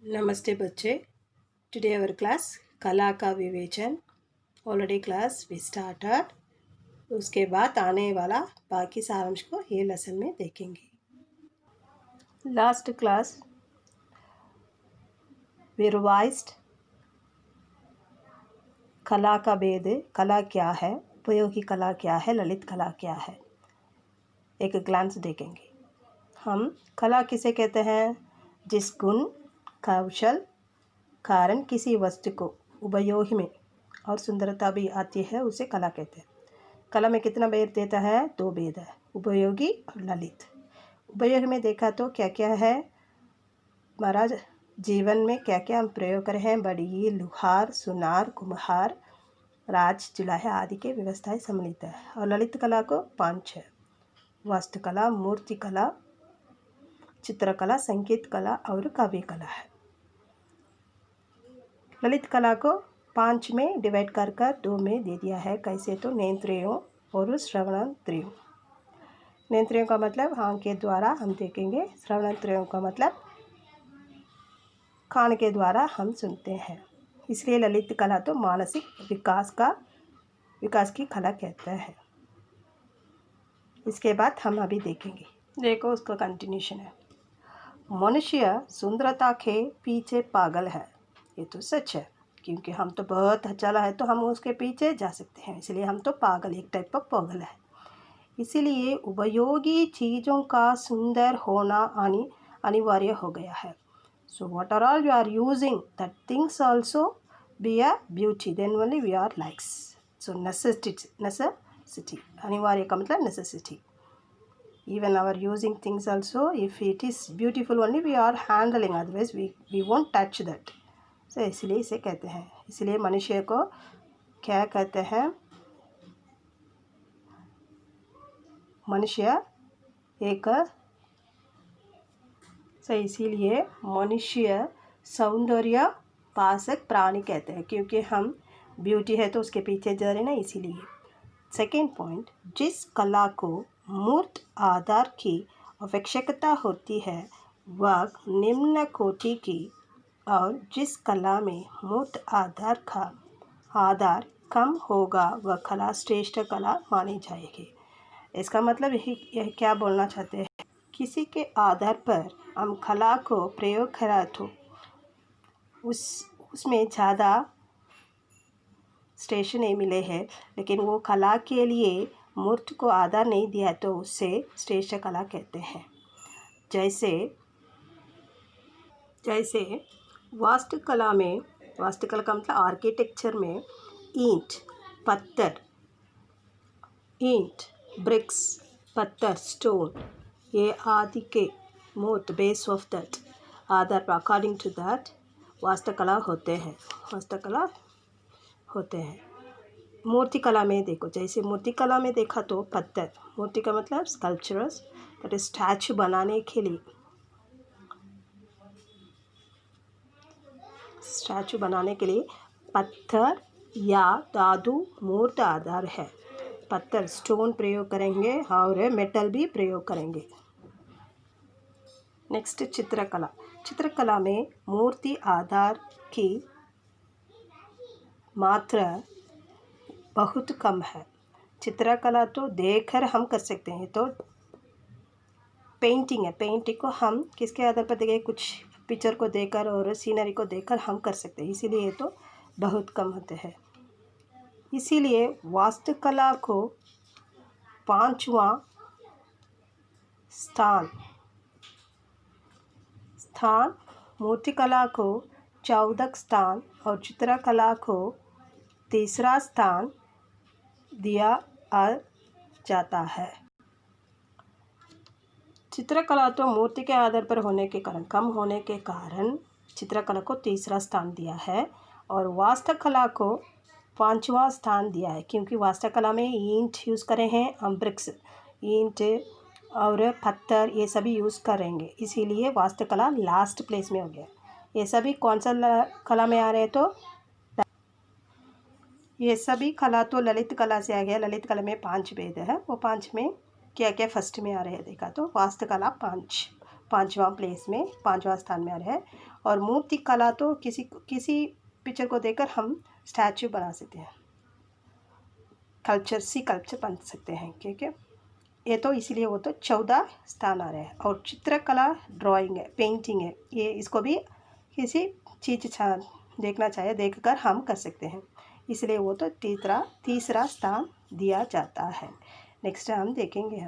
नमस्ते बच्चे। Today our class कला का विवेचन ऑलरेडी क्लास वी स्टार्टेड। उसके बाद आने वाला बाकी सारांश को ये लेसन में देखेंगे। लास्ट क्लास वी रिवाइज्ड कला का भेद, कला क्या है, उपयोगी कला क्या है, ललित कला क्या है, एक ग्लांस देखेंगे। हम कला किसे कहते हैं? जिस गुण, कौशल कारण किसी वस्तु को उपयोग में और सुंदरता भी आती है उसे कला कहते हैं। कला में कितना भेद देता है? 2 भेद है, उपयोगी और ललित। उपयोग में देखा तो क्या क्या है महाराज, जीवन में क्या क्या हम प्रयोग कर रहे हैं? बड़ी, लुहार, सुनार, कुम्हार, राज, चुलाहे आदि के व्यवस्थाएं सम्मिलित है। और ललित कला को 5 है: वास्तुकला, मूर्ति कला, चित्रकला, संगीत कला और काव्य कला है। ललित कला को 5 में डिवाइड कर 2 में दे दिया है। कैसे? तो नेत्रियों और श्रवणेंद्रियों। नेत्रियों का मतलब आँख के द्वारा हम देखेंगे, श्रवणेंद्रियों का मतलब कान के द्वारा हम सुनते हैं। इसलिए ललित कला तो मानसिक विकास की कला कहते हैं। इसके बाद हम अभी देखेंगे, देखो उसका कंटिन्यूशन है। मनुष्य सुंदरता के पीछे पागल है। ये तो सच है, क्योंकि हम तो बहुत चला है तो हम उसके पीछे जा सकते हैं, इसलिए हम तो पागल, एक टाइप ऑफ पागल है। इसीलिए उपयोगी चीज़ों का सुंदर होना अनिवार्य हो गया है। So what are all you are using that things also be a beauty, then only we are likes. So necessity, अनिवार्य का मतलब necessity. Even our using things also, if it is beautiful only we are handling, otherwise we won't touch that. So इसलिए इसे कहते हैं। इसलिए मनुष्य को क्या कहते हैं? मनुष्य एक इसीलिए मनुष्य सौंदर्य पासक प्राणी कहते हैं, क्योंकि हम ब्यूटी है तो उसके पीछे जा रहे ना, इसीलिए। सेकेंड पॉइंट, जिस कला को मूर्त आधार की आवश्यकता होती है वह निम्न कोटि की, और जिस कला में मूर्त आधार का आधार कम होगा वह कला श्रेष्ठ कला मानी जाएगी। इसका मतलब यह क्या बोलना चाहते हैं? किसी के आधार पर हम कला को प्रयोग करा तो उसमें ज़्यादा श्रेष्ठ नहीं मिले हैं, लेकिन वो कला के लिए मूर्त को आधार नहीं दिया तो उससे श्रेष्ठ कला कहते हैं। जैसे वास्तुकला में, वास्तुकला का मतलब आर्किटेक्चर में ईंट, ब्रिक्स, पत्थर, स्टोन, ये आदि के मूर्त बेस ऑफ दैट आधार पर अकॉर्डिंग टू दैट वास्तुकला होते हैं। मूर्ति कला में देखो, जैसे मूर्ति कला में देखा तो पत्थर, मूर्ति का मतलब स्कल्पचरस, दैट इज स्टैचू बनाने के लिए, पत्थर या धातु मूर्त आधार है। पत्थर, स्टोन प्रयोग करेंगे और मेटल भी प्रयोग करेंगे। नेक्स्ट चित्रकला में मूर्ति आधार की मात्रा बहुत कम है। चित्रकला तो देखकर हम कर सकते हैं, तो पेंटिंग है, पेंटिंग को हम किसके आधार पर देखें? कुछ पिक्चर को देखकर और सीनरी को देखकर हम कर सकते हैं, इसीलिए ये तो बहुत कम होते हैं। इसीलिए वास्तुकला को 5वां स्थान, मूर्तिकला को 14 स्थान और चित्रकला को 3रा स्थान दिया जाता है। चित्रकला तो मूर्ति के आधार पर कम होने के कारण चित्रकला को 3रा स्थान दिया है, और वास्तुकला को 5वां स्थान दिया है, क्योंकि वास्तुकला में ईंट यूज़ करे हैं हम, ब्रिक्स, ईंट और पत्थर ये सभी यूज़ करेंगे, इसीलिए वास्तुकला लास्ट प्लेस में हो गया। ये सभी कौन सा कला में आ रहे हैं? तो ये सभी कला तो ललित कला से आ गया। ललित कला में 5 भेद है, वो 5 में क्या क्या फर्स्ट में आ रहे हैं देखा तो वास्तुकला 5, 5वां प्लेस में 5वां स्थान में आ रहा है। और मूर्ति कला तो किसी पिक्चर को देखकर हम स्टैचू बना सकते हैं, कल्चर बन सकते हैं, ठीक है। ये तो इसीलिए वो तो 14 स्थान आ रहा है। और चित्रकला ड्राइंग है, पेंटिंग है, ये इसको भी किसी चीज़ देखना चाहिए, देखकर हम कर सकते हैं, इसलिए वो तो तीसरा स्थान दिया जाता है। नेक्स्ट हम देखेंगे।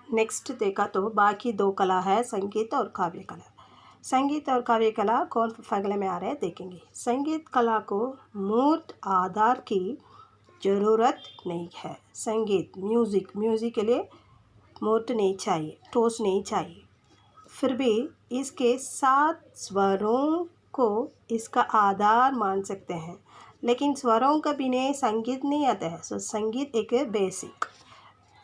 नेक्स्ट देखा तो बाकी 2 कला है, संगीत और काव्य कला। संगीत और काव्य कला कौन अगले में आ रहे हैं देखेंगे। संगीत कला को मूर्त आधार की ज़रूरत नहीं है। संगीत म्यूज़िक के लिए मूर्त नहीं चाहिए, ठोस नहीं चाहिए, फिर भी इसके 7 स्वरों को इसका आधार मान सकते हैं, लेकिन स्वरों का बिना संगीत नहीं आता है। सो संगीत एक बेसिक,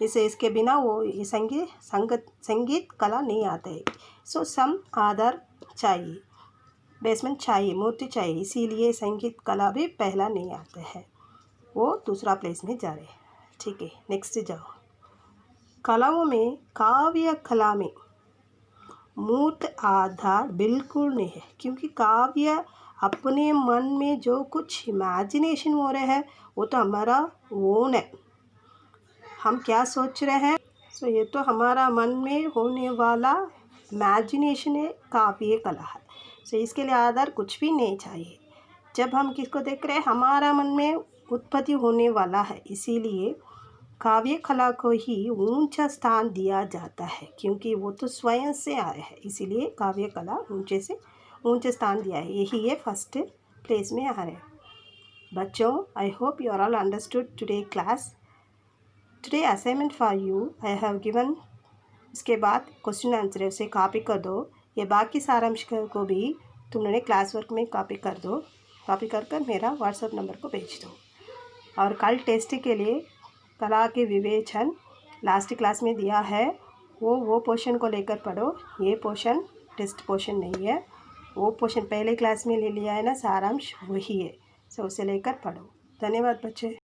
इसके बिना वो ये संगीत कला नहीं आता है। सो सम आधार चाहिए, बेसमेंट चाहिए, मूर्ति चाहिए, इसीलिए संगीत कला भी पहला नहीं आता है, वो दूसरा प्लेस में जा रहे हैं, ठीक है। नेक्स्ट जाओ। कलाओं में काव्य कला में मूर्त आधार बिल्कुल नहीं है, क्योंकि काव्य अपने मन में जो कुछ इमेजिनेशन हो रहा है वो तो हमारा ओन है, हम क्या सोच रहे हैं, सो ये तो हमारा मन में होने वाला इमेजिनेशन है, काव्य कला है। सो इसके लिए आधार कुछ भी नहीं चाहिए। जब हम किसको देख रहे हैं, हमारा मन में उत्पत्ति होने वाला है, इसीलिए काव्य कला को ही ऊंचा स्थान दिया जाता है, क्योंकि वो तो स्वयं से आया है, इसीलिए काव्य कला ऊंचे स्थान दिया है, यही ये फर्स्ट प्लेस में आ रहा है। बच्चों, I hope you are all understood today class. Today assignment for you I have given, इसके बाद क्वेश्चन आंसर है, उसे कॉपी कर दो। ये बाकी सारांश को भी तुम लोगों ने क्लास वर्क में कॉपी कर दो, कॉपी कर मेरा व्हाट्सएप नंबर को भेज दो। और कल टेस्ट के लिए कला के विवेचन लास्ट क्लास में दिया है, वो पोर्शन को लेकर पढ़ो, ये पोर्शन टेस्ट पोर्शन नहीं है, वो पोर्शन पहले क्लास में ले लिया है ना, सारांश वही है, सो उसे लेकर पढ़ो। धन्यवाद बच्चे।